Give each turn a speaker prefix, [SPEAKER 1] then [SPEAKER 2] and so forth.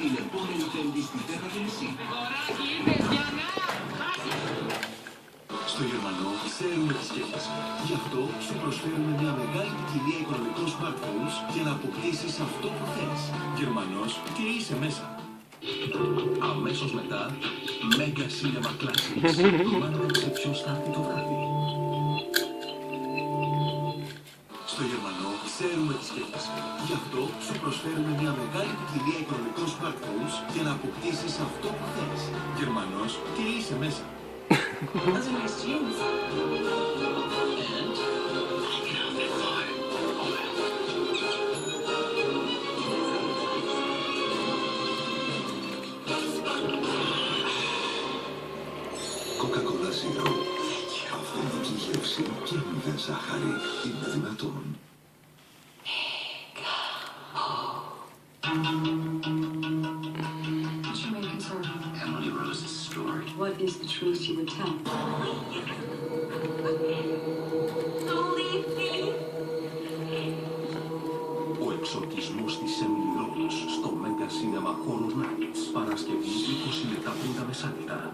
[SPEAKER 1] την επόμενη Πέμπτη στις 10:30.
[SPEAKER 2] Κοράκι, είπες για να χάσεις.
[SPEAKER 1] Στο Γερμανό ξέρουμε τι σκέφτεσαι. Γι' αυτό σου προσφέρουμε μια μεγάλη ποικιλία οικονομικών smartphones για να αποκτήσεις αυτό που θες. Γερμανός και είσαι μέσα. Αμέσως μετά, Mega Cinema Classics. Μάζεψε ποιος θα έρθει το βράδυ. Στο Γερμανό ξέρουμε τι σκέφτεσαι. Γι' αυτό σου προσφέρουμε μια μεγάλη ποικιλία οικονομικών smartphones για να αποκτήσεις αυτό που θες. Γερμανός και είσαι μέσα.
[SPEAKER 2] Those are nice jeans.
[SPEAKER 1] And I can have that fire.
[SPEAKER 3] Coca-Cola Zero. Αυθεντική γεύση και μηδέν ζάχαρη. Είναι δυνατόν.
[SPEAKER 4] What's your main concern?
[SPEAKER 1] Emily Rose's story.
[SPEAKER 4] What is the truth you would tell?
[SPEAKER 1] Ο εξορκισμός της Emily Rose στο Mega Cinema Horror Nights. Παρασκευή 20 λεπτά πριν τα μεσάνυχτα.